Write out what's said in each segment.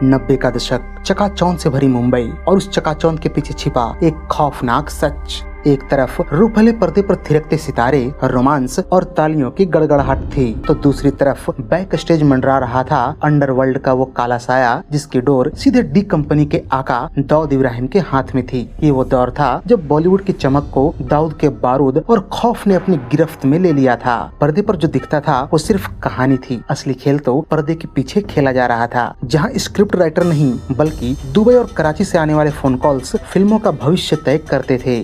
90 का दशक, चकाचौंध से भरी मुंबई और उस चकाचौंध के पीछे छिपा एक खौफनाक सच। एक तरफ रूपहले पर्दे पर थिरकते सितारे, रोमांस और तालियों की गड़गड़ाहट थी, तो दूसरी तरफ बैक स्टेज मंडरा रहा था अंडरवर्ल्ड का वो काला साया जिसकी डोर सीधे डी कंपनी के आका दाऊद इब्राहिम के हाथ में थी। ये वो दौर था जब बॉलीवुड की चमक को दाऊद के बारूद और खौफ ने अपनी गिरफ्त में ले लिया था। पर्दे पर जो दिखता था वो सिर्फ कहानी थी, असली खेल तो पर्दे के पीछे खेला जा रहा था, जहाँ स्क्रिप्ट राइटर नहीं बल्कि दुबई और कराची से आने वाले फोन कॉल्स फिल्मों का भविष्य तय करते थे।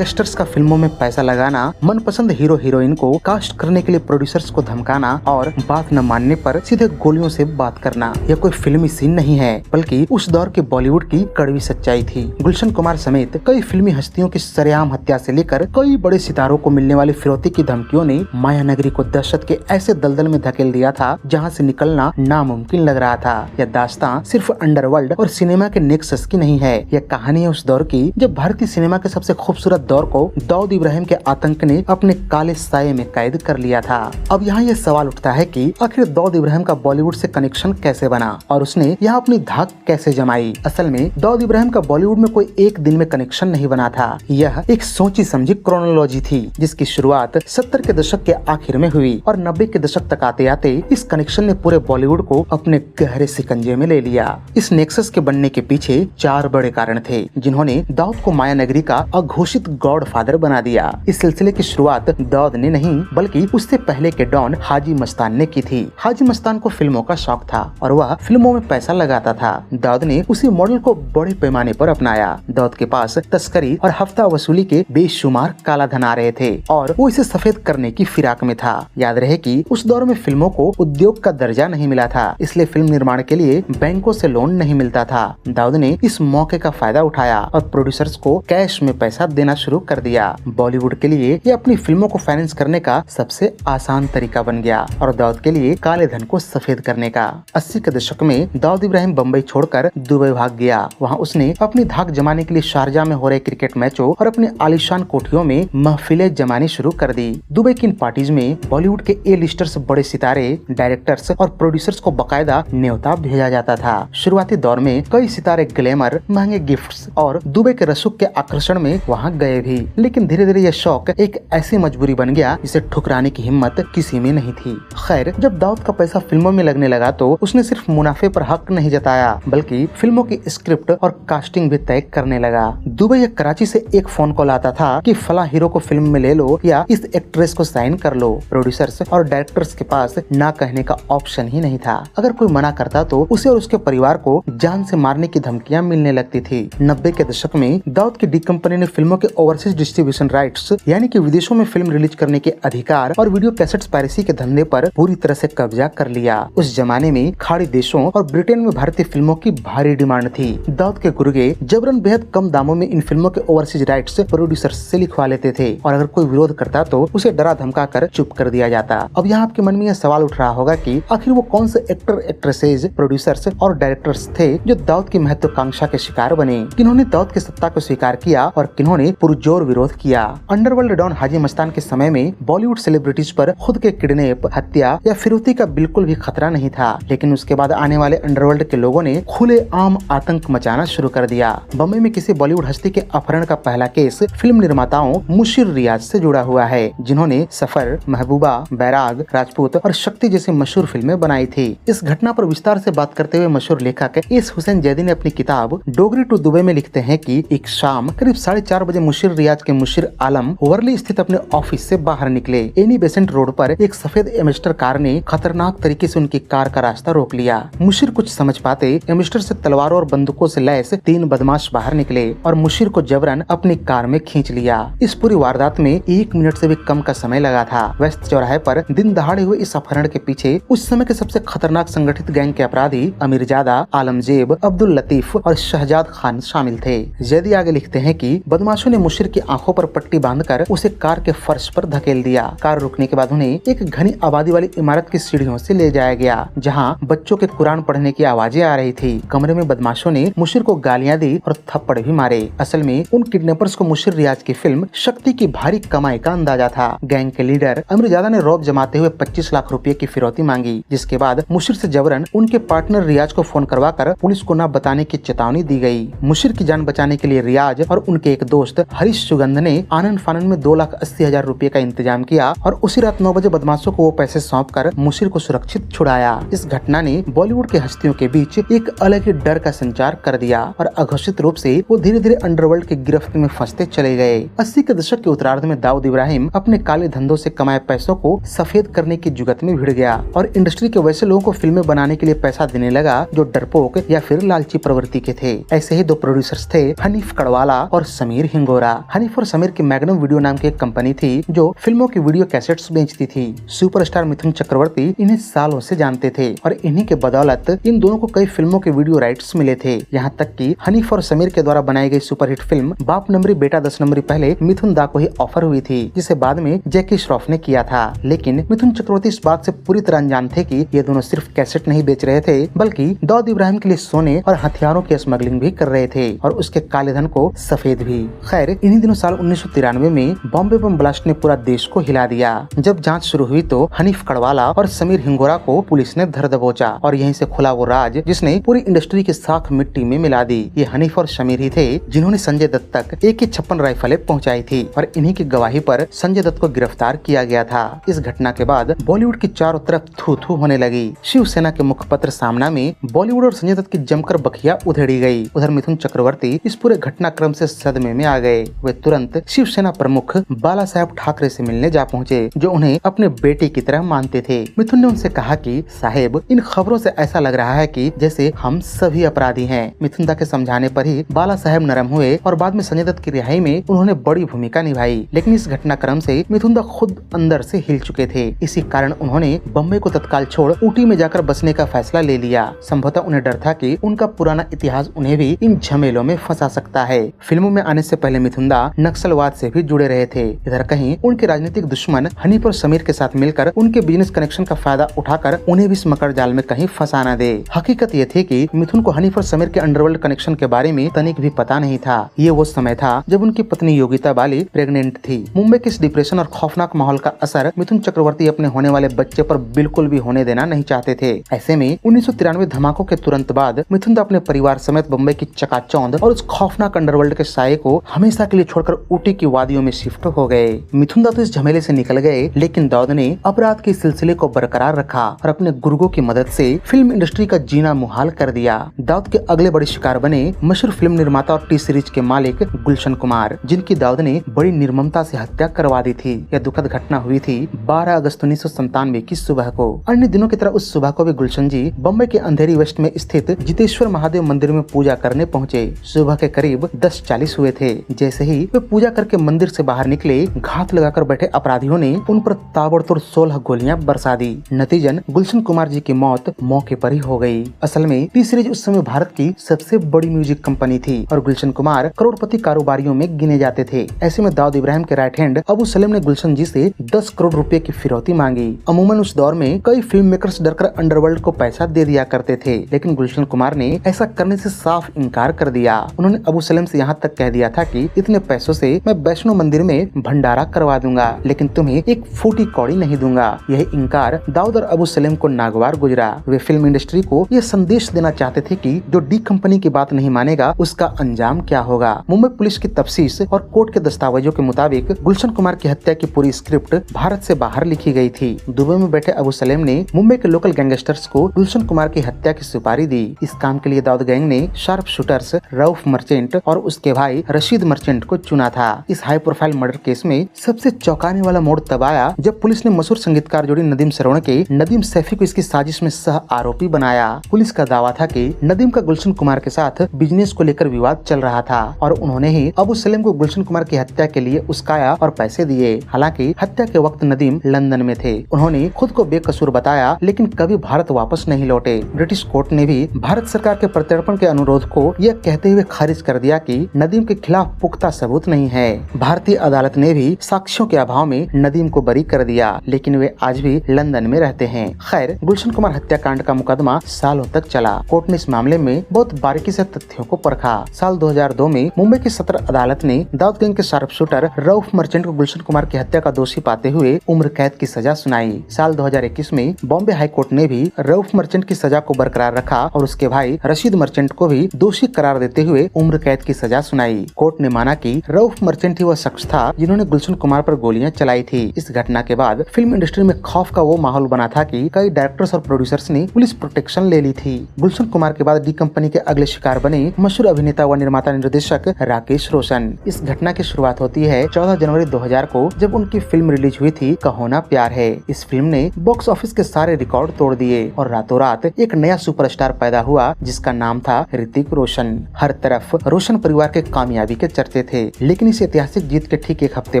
गैंगस्टर्स का फिल्मों में पैसा लगाना, मनपसंद हीरो हीरोइन को कास्ट करने के लिए प्रोड्यूसर्स को धमकाना और बात न मानने पर सीधे गोलियों से बात करना, यह कोई फिल्मी सीन नहीं है बल्कि उस दौर के बॉलीवुड की कड़वी सच्चाई थी। गुलशन कुमार समेत कई फिल्मी हस्तियों की सरेआम हत्या से लेकर कई बड़े सितारों को मिलने वाली फिरौती की धमकियों ने माया नगरी को दहशत के ऐसे दलदल में धकेल दिया था जहाँ से निकलना नामुमकिन लग रहा था। यह दास्तां सिर्फ अंडरवर्ल्ड और सिनेमा के नेक्सस की नहीं है, यह कहानी है उस दौर की जब भारतीय सिनेमा के सबसे खूबसूरत दौर को दाऊद इब्राहिम के आतंक ने अपने काले साये में कैद कर लिया था। अब यहाँ ये सवाल उठता है कि आखिर दाऊद इब्राहिम का बॉलीवुड से कनेक्शन कैसे बना और उसने यहाँ अपनी धाक कैसे जमाई। असल में दाऊद इब्राहिम का बॉलीवुड में कोई एक दिन में कनेक्शन नहीं बना था, यह एक सोची समझी क्रोनोलॉजी थी जिसकी शुरुआत 70 के दशक के आखिर में हुई और 90 के दशक तक आते आते इस कनेक्शन ने पूरे बॉलीवुड को अपने गहरे सिकंजे में ले लिया। इस नेक्सस के बनने के पीछे 4 बड़े कारण थे जिन्होंने दाऊद को माया नगरी का अघोषित गॉडफादर बना दिया। इस सिलसिले की शुरुआत दाऊद ने नहीं बल्कि उससे पहले के डॉन हाजी मस्तान ने की थी। हाजी मस्तान को फिल्मों का शौक था और वह फिल्मों में पैसा लगाता था। दाऊद ने उसी मॉडल को बड़े पैमाने पर अपनाया। दाऊद के पास तस्करी और हफ्ता वसूली के बेशुमार काला धन आ रहे थे और वो इसे सफेद करने की फिराक में था। याद रहे कि उस दौर में फिल्मों को उद्योग का दर्जा नहीं मिला था, इसलिए फिल्म निर्माण के लिए बैंकों से लोन नहीं मिलता था। दाऊद ने इस मौके का फायदा उठाया और प्रोड्यूसर्स को कैश में पैसा देना शुरू कर दिया। बॉलीवुड के लिए ये अपनी फिल्मों को फाइनेंस करने का सबसे आसान तरीका बन गया और दाऊद के लिए काले धन को सफेद करने का। 80 के दशक में दाऊद इब्राहिम बम्बई छोड़कर दुबई भाग गया। वहाँ उसने अपनी धाक जमाने के लिए शारजा में हो रहे क्रिकेट मैचों और अपने आलीशान कोठियों में महफिलें जमानी शुरू कर दी। दुबई की इन पार्टीज में बॉलीवुड के ए लिस्टर्स, बड़े सितारे, डायरेक्टर्स और प्रोड्यूसर्स को बाकायदा न्योता भेजा जाता था। शुरुआती दौर में कई सितारे ग्लैमर, महंगे गिफ्ट्स और दुबई के रसूख के आकर्षण में वहाँ गए भी, लेकिन धीरे धीरे यह शौक एक ऐसी मजबूरी बन गया जिसे ठुकराने की हिम्मत किसी में नहीं थी। खैर, जब दाऊद का पैसा फिल्मों में लगने लगा तो उसने सिर्फ मुनाफे पर हक नहीं जताया बल्कि फिल्मों की स्क्रिप्ट और कास्टिंग भी तय करने लगा। दुबई या कराची से एक फोन कॉल आता था कि फला हीरो को फिल्म में ले लो या इस एक्ट्रेस को साइन कर लो। प्रोड्यूसर्स और डायरेक्टर्स के पास ना कहने का ऑप्शन ही नहीं था। अगर कोई मना करता तो उसे और उसके परिवार को जान से मारने की धमकियां मिलने लगती थी। 90 के दशक में दाऊद की डी कंपनी ने फिल्मों के ओवरसीज डिस्ट्रीब्यूशन राइट्स यानी कि विदेशों में फिल्म रिलीज करने के अधिकार और वीडियो कैसेट्स पायरेसी के धंधे पर पूरी तरह से कब्जा कर लिया। उस जमाने में खाड़ी देशों और ब्रिटेन में भारतीय फिल्मों की भारी डिमांड थी। दाऊद के गुर्गे जबरन बेहद कम दामों में इन फिल्मों के ओवरसीज राइट्स प्रोड्यूसर से लिखवा लेते थे और अगर कोई विरोध करता तो उसे डरा धमका कर चुप कर दिया जाता। अब यहाँ आपके मन में यह सवाल उठ रहा होगा कि आखिर वो कौन से एक्टर, एक्ट्रेसेज, प्रोड्यूसर्स और डायरेक्टर्स थे जो दाऊद की महत्वाकांक्षा के शिकार बने, किन्होंने दाऊद की सत्ता को स्वीकार किया और किन्होंने पुरजोर विरोध किया। अंडरवर्ल्ड डॉन हाजी मस्तान के समय में बॉलीवुड सेलिब्रिटीज पर खुद के किडनैप, हत्या या फिरौती का बिल्कुल भी खतरा नहीं था, लेकिन उसके बाद आने वाले अंडरवर्ल्ड के लोगों ने खुले आम आतंक मचाना शुरू कर दिया। बम्बई में किसी बॉलीवुड हस्ती के अपहरण का पहला केस फिल्म निर्माताओं मुशीर रियाज से जुड़ा हुआ है, जिन्होंने सफर, महबूबा, बैराग, राजपूत और शक्ति जैसी मशहूर फिल्में बनाई थी। इस घटना पर विस्तार से बात करते हुए मशहूर लेखक एस हुसैन जैदी ने अपनी किताब डोगरी टू दुबई में लिखते हैं कि एक शाम करीब 4:30 बजे मुशीर रियाज के मुशीर आलम वर्ली स्थित अपने ऑफिस से बाहर निकले। एनी बेसेंट रोड पर एक सफेद एमिस्टर कार ने खतरनाक तरीके से उनकी कार का रास्ता रोक लिया। मुशीर कुछ समझ पाते एमिस्टर से तलवारों और बंदूकों से लैस 3 बदमाश बाहर निकले और मुशीर को जबरन अपनी कार में खींच लिया। इस पूरी वारदात में 1 मिनट से भी कम का समय लगा था। व्यस्त चौराहे पर दिन दहाड़े हुए इस अपहरण के पीछे उस समय के सबसे खतरनाक संगठित गैंग के अपराधी अमीरजादा, आलमजेब, अब्दुल लतीफ और शहजाद खान शामिल थे। जैदी आगे लिखते हैं कि बदमाशों ने मुशीर मुशीर की आंखों पर पट्टी बांधकर उसे कार के फर्श पर धकेल दिया। कार रुकने के बाद उन्हें एक घनी आबादी वाली इमारत की सीढ़ियों से ले जाया गया, जहां बच्चों के कुरान पढ़ने की आवाजें आ रही थी। कमरे में बदमाशों ने मुशीर को गालियां दी और थप्पड़ भी मारे। असल में उन किडनैपर्स को मुशीर रियाज की फिल्म शक्ति की भारी कमाई का अंदाजा था। गैंग के लीडर अमीरजादा ने रौब जमाते हुए 25 लाख रुपए की फिरौती मांगी, जिसके बाद मुशीर से जबरन उनके पार्टनर रियाज को फोन करवाकर पुलिस को न बताने की चेतावनी दी गई। मुशीर की जान बचाने के लिए रियाज और उनके एक दोस्त हरीश सुगंध ने आनन फानन में 2,80,000 रुपए का इंतजाम किया और उसी रात 9 बजे बदमाशों को वो पैसे सौंप कर मुशीर को सुरक्षित छुड़ाया। इस घटना ने बॉलीवुड के हस्तियों के बीच एक अलग ही डर का संचार कर दिया और अघोषित रूप से वो धीरे धीरे अंडरवर्ल्ड की गिरफ्त में फंसते चले गए। 80 के दशक के उत्तरार्ध में दाऊद इब्राहिम अपने काले धंधों से कमाए पैसों को सफेद करने की जुगत में भिड़ गया और इंडस्ट्री के वैसे लोगों को फिल्में बनाने के लिए पैसा देने लगा जो डरपोक या फिर लालची प्रवृत्ति के थे। ऐसे ही 2 प्रोड्यूसर्स थे, हनीफ कड़वाला और समीर हिंगोरा। हनीफ और समीर की मैग्नम वीडियो नाम की एक कंपनी थी जो फिल्मों की वीडियो कैसेट्स बेचती थी। सुपरस्टार मिथुन चक्रवर्ती इन्हें सालों से जानते थे और इन्हीं के बदौलत इन दोनों को कई फिल्मों के वीडियो राइट्स मिले थे। यहाँ तक कि हनीफ और समीर के द्वारा बनाई गई सुपरहिट फिल्म बाप नंबरी बेटा 10 नंबरी पहले मिथुन दा को ही ऑफर हुई थी, जिसे बाद में जैकी श्रॉफ ने किया था। लेकिन मिथुन चक्रवर्ती इस बात से पूरी तरह अनजान थे कि ये दोनों सिर्फ कैसेट नहीं बेच रहे थे, बल्कि दाऊद इब्राहिम के लिए सोने और हथियारों की स्मगलिंग भी कर रहे थे और उसके काले धन को सफेद भी। खैर, इन्हीं दिनों साल 1993 में बॉम्बे बम ब्लास्ट ने पूरा देश को हिला दिया। जब जांच शुरू हुई तो हनीफ कड़वाला और समीर हिंगोरा को पुलिस ने धर दबोचा और यहीं से खुला वो राज जिसने पूरी इंडस्ट्री की साख मिट्टी में मिला दी। ये हनीफ और समीर ही थे जिन्होंने संजय दत्त तक AK-56 राइफलें पहुंचाई थी और इन्हीं की गवाही पर संजय दत्त को गिरफ्तार किया गया था। इस घटना के बाद बॉलीवुड की चारों तरफ थू थू होने लगी। शिवसेना के मुखपत्र सामना में बॉलीवुड और संजय दत्त की जमकर बखिया उधेड़ी गई। उधर मिथुन चक्रवर्ती इस पूरे घटनाक्रम से सदमे में आ गए। वे तुरंत शिवसेना प्रमुख बाला साहेब ठाकरे से मिलने जा पहुंचे, जो उन्हें अपने बेटे की तरह मानते थे। मिथुन ने उनसे कहा कि साहेब, इन खबरों से ऐसा लग रहा है कि जैसे हम सभी अपराधी हैं। मिथुन दा के समझाने पर ही बाला साहेब नरम हुए और बाद में संजय दत्त की रिहाई में उन्होंने बड़ी भूमिका निभाई। लेकिन इस घटनाक्रम से मिथुन दा खुद अंदर से हिल चुके थे। इसी कारण उन्होंने बम्बई को तत्काल छोड़ ऊटी में जाकर बसने का फैसला ले लिया। संभवतः उन्हें डर था कि उनका पुराना इतिहास उन्हें भी इन झमेलों में फंसा सकता है। फिल्मों में आने से पहले मिथुन दा नक्सलवाद से भी जुड़े रहे थे। इधर कहीं उनके राजनीतिक दुश्मन हनीफ और समीर के साथ मिलकर उनके बिजनेस कनेक्शन का फायदा उठाकर उन्हें भी इस मकर जाल में कहीं फंसा न दे। हकीकत ये थी कि मिथुन को हनीफ और समीर के अंडरवर्ल्ड कनेक्शन के बारे में तनिक भी पता नहीं था। ये वो समय था जब उनकी पत्नी योगिता बाली प्रेग्नेंट थी। मुंबई के इस डिप्रेशन और खौफनाक माहौल का असर मिथुन चक्रवर्ती अपने होने वाले बच्चे पर बिल्कुल भी होने देना नहीं चाहते थे। ऐसे में 1993 धमाकों के तुरंत बाद मिथुन दा अपने परिवार समेत बम्बई की चकाचौंध और उस खौफनाक अंडरवर्ल्ड के साये को हमेशा के लिए छोड़कर ऊटी की वादियों में शिफ्ट हो गए। मिथुन दा तो इस झमेले से निकल गए, लेकिन दाऊद ने अपराध के सिलसिले को बरकरार रखा और अपने गुर्गों की मदद से फिल्म इंडस्ट्री का जीना मुहाल कर दिया। दाऊद के अगले बड़े शिकार बने मशहूर फिल्म निर्माता और टी सीरीज के मालिक गुलशन कुमार, जिनकी दाऊद ने बड़ी निर्ममता से हत्या करवा दी थी। यह दुखद घटना हुई थी 12 अगस्त 1997 की सुबह को। अन्य दिनों की तरह उस सुबह को भी गुलशन जी बम्बई के अंधेरी वेस्ट में स्थित जितेश्वर महादेव मंदिर में पूजा करने पहुँचे। सुबह के करीब 10:40 हुए थे। जैसे ही वे पूजा करके मंदिर से बाहर निकले, घात लगाकर बैठे अपराधियों ने उन पर ताबड़तोड़ 16 गोलियां बरसा दी। नतीजन गुलशन कुमार जी की मौत मौके पर ही हो गई। असल में टी सीरीज उस समय भारत की सबसे बड़ी म्यूजिक कंपनी थी और गुलशन कुमार करोड़पति कारोबारियों में गिने जाते थे। ऐसे में दाऊद इब्राहिम के राइट हैंड अबू सलेम ने गुलशन जी से 10 करोड़ रुपए की फिरौती मांगी। अमूमन उस दौर में कई फिल्म मेकर्स डरकर अंडरवर्ल्ड को पैसा दे दिया करते थे, लेकिन गुलशन कुमार ने ऐसा करने से साफ इनकार कर दिया। उन्होंने अबू सलेम से यहाँ तक कह दिया था कि इतने पैसों से मैं वैष्णो मंदिर में भंडारा करवा दूंगा, लेकिन तुम्हें एक फूटी कौड़ी नहीं दूंगा। यह इनकार दाऊद और अबू सलेम को नागवार गुजरा। वे फिल्म इंडस्ट्री को यह संदेश देना चाहते थे कि जो डी कंपनी की बात नहीं मानेगा उसका अंजाम क्या होगा। मुंबई पुलिस की तफ्तीश और कोर्ट के दस्तावेजों के मुताबिक गुलशन कुमार की हत्या की पूरी स्क्रिप्ट भारत से बाहर लिखी गई थी। दुबई में बैठे अबू सलेम ने मुंबई के लोकल गैंगस्टर्स को गुलशन कुमार की हत्या की सुपारी दी। इस काम के लिए दाऊद गैंग ने शार्प शूटर्स रऊफ मर्चेंट और उसके भाई रशीद मर्चेंट को चुना था। इस हाई प्रोफाइल मर्डर केस में सबसे चौंकाने वाला मोड़ तब आया जब पुलिस ने मशहूर संगीतकार जोड़ी नदीम श्रवण के नदीम सैफी को इसकी साजिश में सह आरोपी बनाया। पुलिस का दावा था कि नदीम का गुलशन कुमार के साथ बिजनेस को लेकर विवाद चल रहा था और उन्होंने ही अबू सलेम को गुलशन कुमार की हत्या के लिए उस्काया और पैसे दिए। हालांकि हत्या के वक्त नदीम लंदन में थे। उन्होंने खुद को बेकसूर बताया, लेकिन कभी भारत वापस नहीं लौटे। ब्रिटिश कोर्ट ने भी भारत सरकार के प्रत्यर्पण के अनुरोध को यह कहते हुए खारिज कर दिया कि नदीम के खिलाफ पुख्ता इसका सबूत नहीं है। भारतीय अदालत ने भी साक्ष्यों के अभाव में नदीम को बरी कर दिया, लेकिन वे आज भी लंदन में रहते हैं। खैर, गुलशन कुमार हत्याकांड का मुकदमा सालों तक चला। कोर्ट ने इस मामले में बहुत बारीकी से तथ्यों को परखा। साल 2002 में मुंबई की सत्र अदालत ने दाऊद गैंग के शार्प शूटर रऊफ मर्चेंट को गुलशन कुमार की हत्या का दोषी पाते हुए उम्र कैद की सजा सुनाई। साल 2021 में बॉम्बे हाई कोर्ट ने भी रऊफ मर्चेंट की सजा को बरकरार रखा और उसके भाई रशीद मर्चेंट को भी दोषी करार देते हुए उम्र कैद की सजा सुनाई। कोर्ट ने माना कि रऊफ मर्चेंट ही वह शख्स था जिन्होंने गुलशन कुमार पर गोलियां चलाई थी। इस घटना के बाद फिल्म इंडस्ट्री में खौफ का वो माहौल बना था कि कई डायरेक्टर्स और प्रोड्यूसर्स ने पुलिस प्रोटेक्शन ले ली थी। गुलशन कुमार के बाद डी कंपनी के अगले शिकार बने मशहूर अभिनेता व निर्माता निर्देशक राकेश रोशन। इस घटना की शुरुआत होती है 14 जनवरी 2000 को, जब उनकी फिल्म रिलीज हुई थी कहो ना प्यार है। इस फिल्म ने बॉक्स ऑफिस के सारे रिकॉर्ड तोड़ दिए और रातों रात एक नया सुपरस्टार पैदा हुआ जिसका नाम था ऋतिक रोशन। हर तरफ रोशन परिवार के कामयाबी के चर्चे थे, लेकिन इस ऐतिहासिक जीत के ठीक एक हफ्ते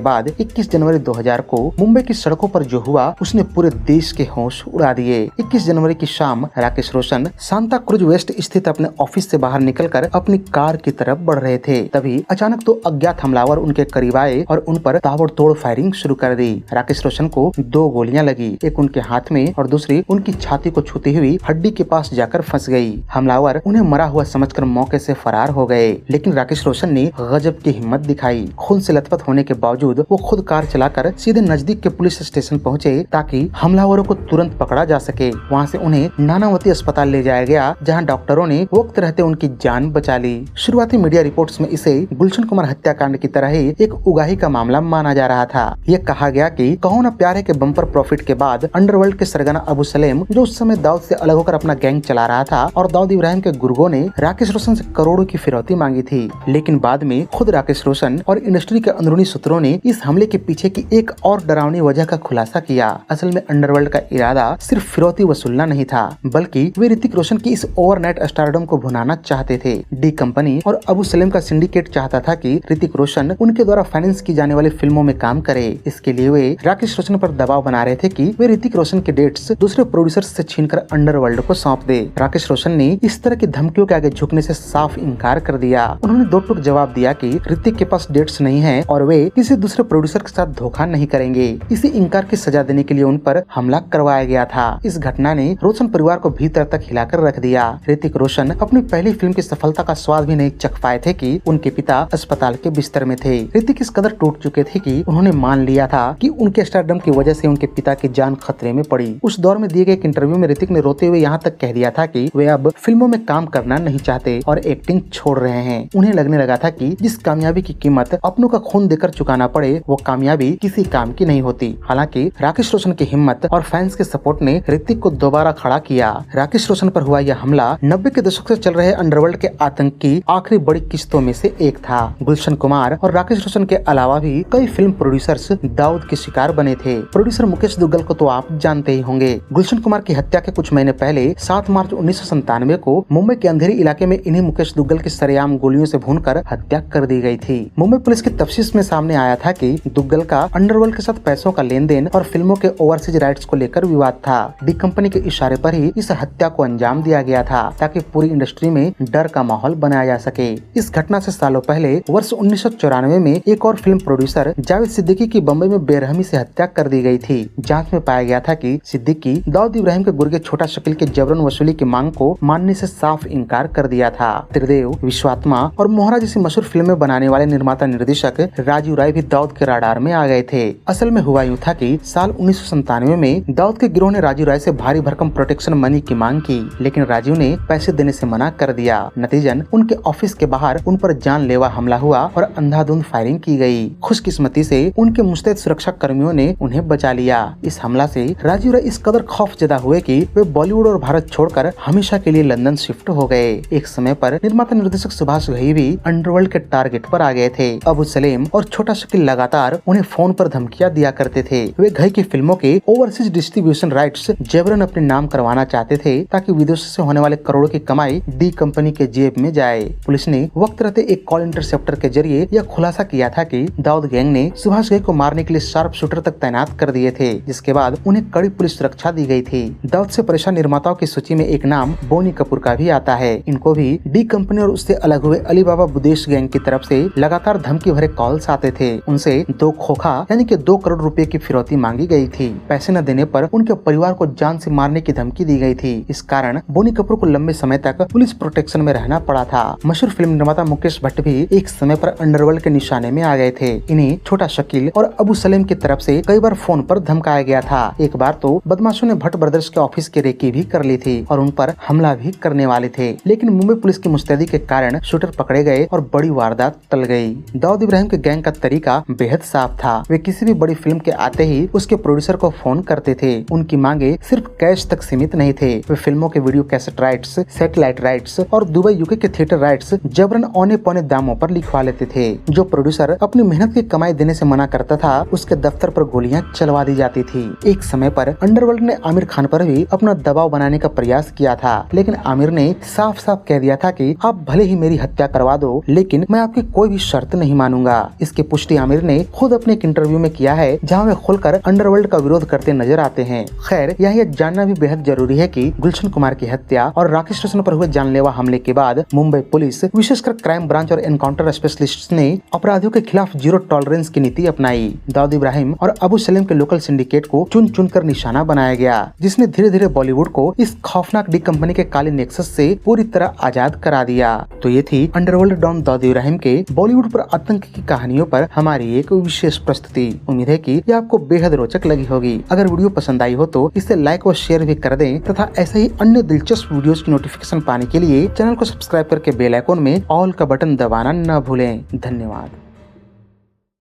बाद 21 जनवरी 2000 को मुंबई की सड़कों पर जो हुआ उसने पूरे देश के होश उड़ा दिए। 21 जनवरी की शाम Rakesh Roshan Santa cruise waste स्थित अपने ऑफिस से बाहर निकलकर अपनी कार की तरफ बढ़ रहे थे। तभी अचानक दो अज्ञात हमलावर उनके करीब आए और उन पर ताबड़तोड़ फायरिंग शुरू कर दी। राकेश रोशन को 2 गोलियां लगी, एक उनके हाथ में और दूसरी उनकी छाती को छूती हुई हड्डी के पास जाकर फंस गई। हमलावर उन्हें मरा हुआ समझकर मौके से फरार हो गए, लेकिन राकेश रोशन ने गजब की हिम्मत दिखाई। खून से लथपथ होने के बावजूद वो खुद कार चलाकर सीधे नजदीक के पुलिस स्टेशन पहुंचे ताकि हमलावरों को तुरंत पकड़ा जा सके। वहां से उन्हें नानावती अस्पताल ले जाया गया, जहां डॉक्टरों ने वक्त रहते उनकी जान बचा ली। शुरुआती मीडिया रिपोर्ट्स में इसे गुलशन कुमार हत्याकांड की तरह ही एक उगाही का मामला माना जा रहा था। यह कहा गया कि कहो ना प्यार है के बम्पर प्रॉफिट के बाद अंडरवर्ल्ड के सरगना अबू सलेम, जो उस समय दाऊद से अलग होकर अपना गैंग चला रहा था, और दाऊद इब्राहिम के गुर्गों ने राकेश रोशन से करोड़ों की फिरौती मांगी थी। लेकिन बाद में खुद राकेश रोशन और इंडस्ट्री के अंदरूनी सूत्रों ने इस हमले के पीछे की एक और डरावनी वजह का खुलासा किया। असल में अंडरवर्ल्ड का इरादा सिर्फ फिरौती वसूलना नहीं था, बल्कि वे ऋतिक रोशन की इस ओवरनाइट स्टारडम को भुनाना चाहते थे। डी कंपनी और अबू सलेम का सिंडिकेट चाहता था कि ऋतिक रोशन उनके द्वारा फाइनेंस की जाने वाली फिल्मों में काम करे। इसके लिए वे राकेश रोशन पर दबाव बना रहे थे कि वे ऋतिक रोशन के डेट्स दूसरे प्रोड्यूसर्स से छीनकर अंडरवर्ल्ड को सौंप दे। राकेश रोशन ने इस तरह की धमकियों के आगे झुकने से साफ इनकार कर दिया। उन्होंने दो टूक जवाब दिया कि ऋतिक के पास डेट्स नहीं है और वे किसी दूसरे प्रोड्यूसर के साथ धोखा नहीं करेंगे। इसी इनकार की सजा देने के लिए उन पर हमला करवाया गया था। इस घटना ने रोशन परिवार को भीतर तक हिलाकर रख दिया। ऋतिक रोशन अपनी पहली फिल्म की सफलता का स्वाद भी नहीं चख पाए थे कि उनके पिता अस्पताल के बिस्तर में थे। ऋतिक इस कदर टूट चुके थे कि उन्होंने मान लिया था कि उनके स्टारडम की वजह से उनके पिता की जान खतरे में पड़ी। उस दौर में दिए गए एक इंटरव्यू में ऋतिक ने रोते हुए यहाँ तक कह दिया था कि वे अब फिल्मों में काम करना नहीं चाहते और एक्टिंग छोड़ रहे हैं। उन्हें लगने लगा था कि जिस कामयाबी की कीमत अपनों का खून देकर चुकाना पड़े, वो कामयाबी किसी काम की नहीं होती। हालांकि राकेश रोशन की हिम्मत और फैंस के सपोर्ट ने ऋतिक को दोबारा खड़ा किया। राकेश रोशन पर हुआ यह हमला 90 के दशक से चल रहे अंडरवर्ल्ड के आतंक की आखिरी बड़ी किस्तों में से एक था। गुलशन कुमार और राकेश रोशन के अलावा भी कई फिल्म प्रोड्यूसर्स दाऊद के शिकार बने थे। प्रोड्यूसर मुकेश दुग्गल को तो आप जानते ही होंगे। गुलशन कुमार की हत्या के कुछ महीने पहले 7 मार्च 1997 को मुंबई के अंधेरी इलाके में इन्हीं मुकेश दुग्गल की सरेआम गोलियों से भूनकर हत्या कर दी गई थी। मुंबई पुलिस की तफ्तीश में सामने आया था कि दुग्गल का अंडरवर्ल्ड के साथ पैसों का लेन देन और फिल्मों के ओवरसीज राइट्स को लेकर विवाद था। डी कंपनी के इशारे पर ही इस हत्या को अंजाम दिया गया था ताकि पूरी इंडस्ट्री में डर का माहौल बनाया जा सके। इस घटना से सालों पहले वर्ष 1994 में एक और फिल्म प्रोड्यूसर जावेद सिद्दीकी की बम्बई में बेरहमी से हत्या कर दी गई थी। जांच में पाया गया था कि सिद्दीकी दाऊद इब्राहिम के गुर्गे छोटा शकील के जबरन वसूली की मांग को मानने से साफ इनकार कर दिया था। त्रिदेव, विश्वात्मा और मोहरा जैसी मशहूर फिल्में बनाने वाले निर्माता निर्देशक राजू राय भी दाऊद के राडार में आ गए थे। असल में हुआ यूं था कि साल 1997 में दाऊद के गिरोह ने राजू राय से भारी भरकम प्रोटेक्शन मनी की मांग की, लेकिन राजू ने पैसे देने से मना कर दिया। नतीजन उनके ऑफिस के बाहर उन पर जानलेवा हमला हुआ और अंधाधुंध फायरिंग की गई। खुशकिस्मती से उनके मुस्तैद सुरक्षा कर्मियों ने उन्हें बचा लिया। इस हमला से राजू राय इस कदर खौफजदा हुए कि वे बॉलीवुड और भारत छोड़कर हमेशा के लिए लंदन शिफ्ट हो गए। एक समय पर निर्माता निर्देशक सुभाष घई भी अंडरवर्ल्ड के टारगेट पर आ गए थे। अबू सलेम और छोटा शकील लगातार उन्हें फोन पर धमकियां दिया करते थे। वे घई की फिल्मों के ओवरसीज डिस्ट्रीब्यूशन राइट्स जबरन अपने नाम करवाना चाहते थे ताकि विदेशों से होने वाले करोड़ों की कमाई डी कंपनी के जेब में जाए। पुलिस ने वक्त रहते एक कॉल इंटरसेप्टर के जरिए यह खुलासा किया था कि दाऊद गैंग ने सुभाष घई को मारने के लिए शार्प शूटर तक तैनात कर दिए थे, जिसके बाद उन्हें कड़ी पुलिस सुरक्षा दी गई थी। दाऊद से परेशान निर्माताओं की सूची में एक नाम बोनी कपूर का भी आता है। इनको भी डी कंपनी और उससे अलग हुए अली बाबा बुदेश गैंग की तरफ से लगातार धमकी भरे कॉल्स आते थे। उनसे 2 खोखा यानी कि 2 करोड़ रुपए की फिरौती मांगी गई थी। पैसे न देने पर उनके परिवार को जान से मारने की धमकी दी गई थी। इस कारण बोनी कपूर को लंबे समय तक पुलिस प्रोटेक्शन में रहना पड़ा था। मशहूर फिल्म निर्माता मुकेश भट्ट भी एक समय पर अंडरवर्ल्ड के निशाने में आ गए थे। इन्हें छोटा शकील और अबू सलेम की तरफ से कई बार फोन पर धमकाया गया था। एक बार तो बदमाशों ने भट्ट ब्रदर्स के ऑफिस की रेकी भी कर ली थी और उन पर हमला भी करने वाले थे, लेकिन मुंबई पुलिस की मुस्तैदी के कारण शूटर पकड़े गए और बड़ी वारदात टल गई। दाऊद इब्राहिम के गैंग का तरीका बेहद साफ था। वे किसी भी बड़ी फिल्म के आते ही उसके प्रोड्यूसर को फोन करते थे। उनकी मांगे सिर्फ कैश तक सीमित नहीं थे। वे फिल्मों के video cassette rights, satellite rights और दुबई यूके के थिएटर राइट्स जबरन औने पौने दामों पर लिखवा लेते थे। जो प्रोड्यूसर अपनी मेहनत की कमाई देने से मना करता था, उसके दफ्तर पर गोलियां चलवा दी जाती थी। एक समय पर अंडरवर्ल्ड ने आमिर खान पर भी अपना दबाव बनाने का प्रयास किया था, लेकिन आमिर ने साफ साफ कह दिया था कि आप भले ही मेरी हत्या करवा दो, लेकिन मैं आपकी कोई भी शर्त नहीं मानूंगा। इसकी पुष्टि आमिर ने खुद अपने एक इंटरव्यू में किया है, जहां वे खुलकर अंडरवर्ल्ड का विरोध करते नजर आते हैं। खैर, यह जानना भी बेहद जरूरी है कि गुलशन कुमार की हत्या और राकेश रोशन पर हुए जानलेवा हमले के बाद मुंबई पुलिस, विशेषकर क्राइम ब्रांच और एनकाउंटर स्पेशलिस्ट ने अपराधियों के खिलाफ जीरो टॉलरेंस की नीति अपनाई। दाऊद इब्राहिम और अबू सलीम के लोकल सिंडिकेट को चुन चुन कर निशाना बनाया गया, जिसने धीरे धीरे बॉलीवुड को इस खौफनाक डी कंपनी के काले नेक्सस से पूरी तरह आजाद करा दिया। तो ये थी अंडरवर्ल्ड डॉन दाऊद इब्राहिम के बॉलीवुड पर आतंक की कहानियों पर हमारी एक विशेष प्रस्तुति। उम्मीद है कि ये आपको बेहद रोचक लगी होगी। अगर वीडियो पसंद आई हो तो इसे लाइक और शेयर भी कर दें तथा ऐसे ही अन्य दिलचस्प वीडियोस की नोटिफिकेशन पाने के लिए चैनल को सब्सक्राइब करके बेल आइकन में ऑल का बटन दबाना न भूलें। धन्यवाद।